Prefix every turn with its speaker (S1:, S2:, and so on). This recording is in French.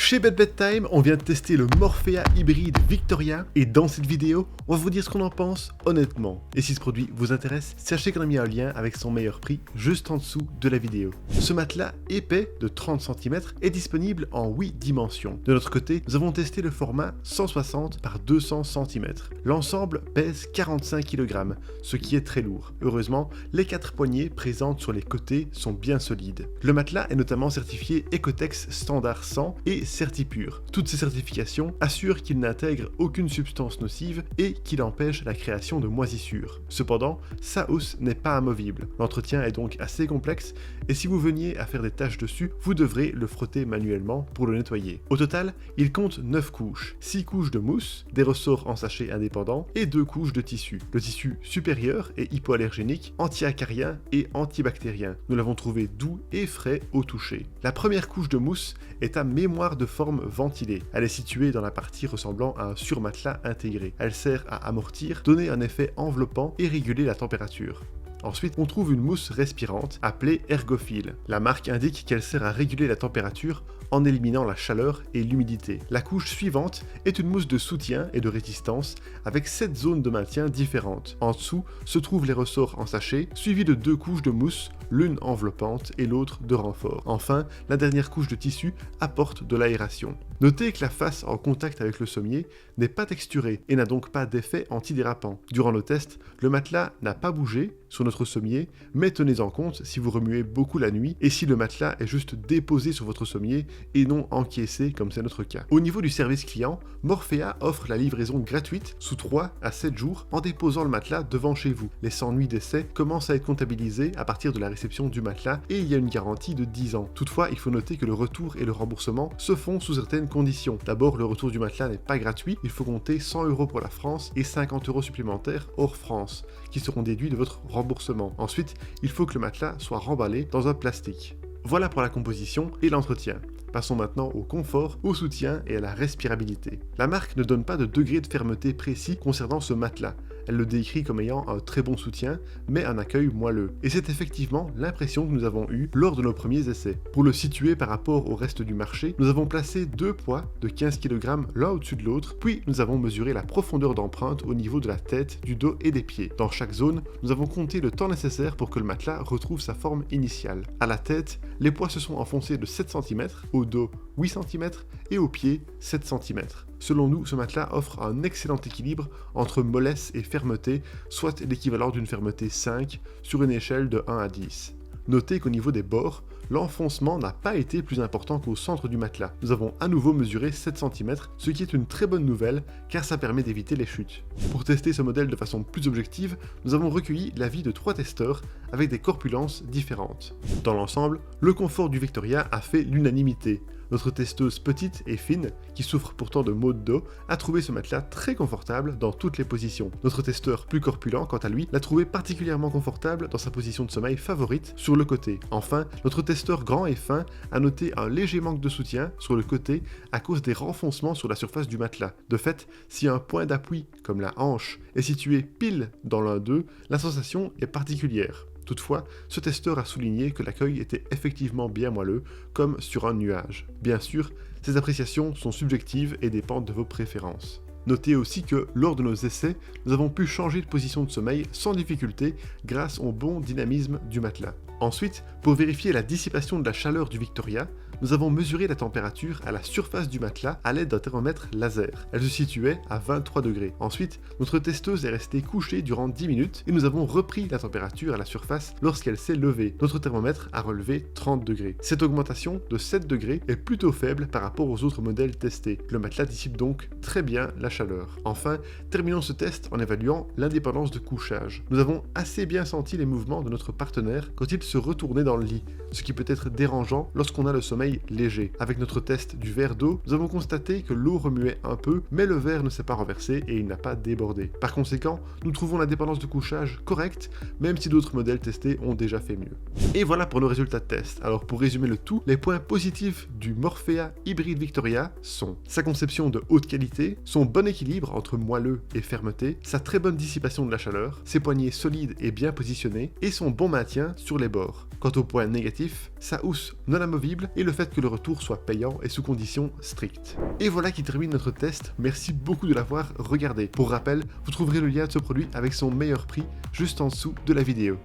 S1: Chez Bedtime, on vient de tester le Morphea hybride Victoria et dans cette vidéo, on va vous dire ce qu'on en pense honnêtement. Et si ce produit vous intéresse, sachez qu'on a mis un lien avec son meilleur prix juste en dessous de la vidéo. Ce matelas épais de 30 cm est disponible en 8 dimensions. De notre côté, nous avons testé le format 160 par 200 cm. L'ensemble pèse 45 kg, ce qui est très lourd. Heureusement, les 4 poignées présentes sur les côtés sont bien solides. Le matelas est notamment certifié Ecotex Standard 100 et Certipure. Toutes ces certifications assurent qu'il n'intègre aucune substance nocive et qu'il empêche la création de moisissures. Cependant, sa housse n'est pas amovible. L'entretien est donc assez complexe et si vous veniez à faire des tâches dessus, vous devrez le frotter manuellement pour le nettoyer. Au total, il compte 9 couches, 6 couches de mousse, des ressorts en sachet indépendants et 2 couches de tissu. Le tissu supérieur est hypoallergénique, anti-acarien et antibactérien. Nous l'avons trouvé doux et frais au toucher. La première couche de mousse est à mémoire de forme ventilée. Elle est située dans la partie ressemblant à un surmatelas intégré. Elle sert à amortir, donner un effet enveloppant et réguler la température. Ensuite, on trouve une mousse respirante appelée Ergophile. La marque indique qu'elle sert à réguler la température en éliminant la chaleur et l'humidité. La couche suivante est une mousse de soutien et de résistance avec 7 zones de maintien différentes. En dessous se trouvent les ressorts en sachet, suivis de 2 couches de mousse, l'une enveloppante et l'autre de renfort. Enfin, la dernière couche de tissu apporte de l'aération. Notez que la face en contact avec le sommier n'est pas texturée et n'a donc pas d'effet antidérapant. Durant le test, le matelas n'a pas bougé sur notre sommier, mais tenez en compte si vous remuez beaucoup la nuit et si le matelas est juste déposé sur votre sommier et non encaissé comme c'est notre cas. Au niveau du service client, Morphea offre la livraison gratuite sous 3 à 7 jours en déposant le matelas devant chez vous. Les 100 nuits d'essai commencent à être comptabilisées à partir de la réception du matelas et il y a une garantie de 10 ans. Toutefois, il faut noter que le retour et le remboursement se font sous certaines conditions. D'abord, le retour du matelas n'est pas gratuit, il faut compter 100 € pour la France et 50 € supplémentaires hors France, qui seront déduits de votre remboursement. Ensuite, il faut que le matelas soit remballé dans un plastique. Voilà pour la composition et l'entretien. Passons maintenant au confort, au soutien et à la respirabilité. La marque ne donne pas de degré de fermeté précis concernant ce matelas. Elle le décrit comme ayant un très bon soutien, mais un accueil moelleux. Et c'est effectivement l'impression que nous avons eue lors de nos premiers essais. Pour le situer par rapport au reste du marché, nous avons placé 2 poids de 15 kg l'un au-dessus de l'autre, puis nous avons mesuré la profondeur d'empreinte au niveau de la tête, du dos et des pieds. Dans chaque zone, nous avons compté le temps nécessaire pour que le matelas retrouve sa forme initiale. À la tête, les poids se sont enfoncés de 7 cm, au dos 8 cm et aux pieds 7 cm. Selon nous, ce matelas offre un excellent équilibre entre mollesse et fermeté, soit l'équivalent d'une fermeté 5 sur une échelle de 1 à 10. Notez qu'au niveau des bords, l'enfoncement n'a pas été plus important qu'au centre du matelas. Nous avons à nouveau mesuré 7 cm, ce qui est une très bonne nouvelle car ça permet d'éviter les chutes. Pour tester ce modèle de façon plus objective, nous avons recueilli l'avis de 3 testeurs avec des corpulences différentes. Dans l'ensemble, le confort du Victoria a fait l'unanimité. Notre testeuse petite et fine, qui souffre pourtant de maux de dos, a trouvé ce matelas très confortable dans toutes les positions. Notre testeur plus corpulent, quant à lui, l'a trouvé particulièrement confortable dans sa position de sommeil favorite sur le côté. Enfin, notre testeur grand et fin a noté un léger manque de soutien sur le côté à cause des renfoncements sur la surface du matelas. De fait, si un point d'appui, comme la hanche, est situé pile dans l'un d'eux, la sensation est particulière. Toutefois, ce testeur a souligné que l'accueil était effectivement bien moelleux, comme sur un nuage. Bien sûr, ces appréciations sont subjectives et dépendent de vos préférences. Notez aussi que, lors de nos essais, nous avons pu changer de position de sommeil sans difficulté grâce au bon dynamisme du matelas. Ensuite, pour vérifier la dissipation de la chaleur du Victoria, nous avons mesuré la température à la surface du matelas à l'aide d'un thermomètre laser. Elle se situait à 23 degrés. Ensuite, notre testeuse est restée couchée durant 10 minutes et nous avons repris la température à la surface lorsqu'elle s'est levée. Notre thermomètre a relevé 30 degrés. Cette augmentation de 7 degrés est plutôt faible par rapport aux autres modèles testés. Le matelas dissipe donc très bien la chaleur. Enfin, terminons ce test en évaluant l'indépendance de couchage. Nous avons assez bien senti les mouvements de notre partenaire quand il se retournait dans le lit, ce qui peut être dérangeant lorsqu'on a le sommeil léger. Avec notre test du verre d'eau, nous avons constaté que l'eau remuait un peu, mais le verre ne s'est pas renversé et il n'a pas débordé. Par conséquent, nous trouvons la dépendance de couchage correcte, même si d'autres modèles testés ont déjà fait mieux. Et voilà pour nos résultats de test. Alors pour résumer le tout, les points positifs du Morphea hybride Victoria sont sa conception de haute qualité, son bon équilibre entre moelleux et fermeté, sa très bonne dissipation de la chaleur, ses poignées solides et bien positionnées, et son bon maintien sur les bords. Quant au point négatif, sa housse non amovible et le fait que le retour soit payant et sous conditions strictes. Et voilà qui termine notre test, merci beaucoup de l'avoir regardé. Pour rappel, vous trouverez le lien de ce produit avec son meilleur prix juste en dessous de la vidéo.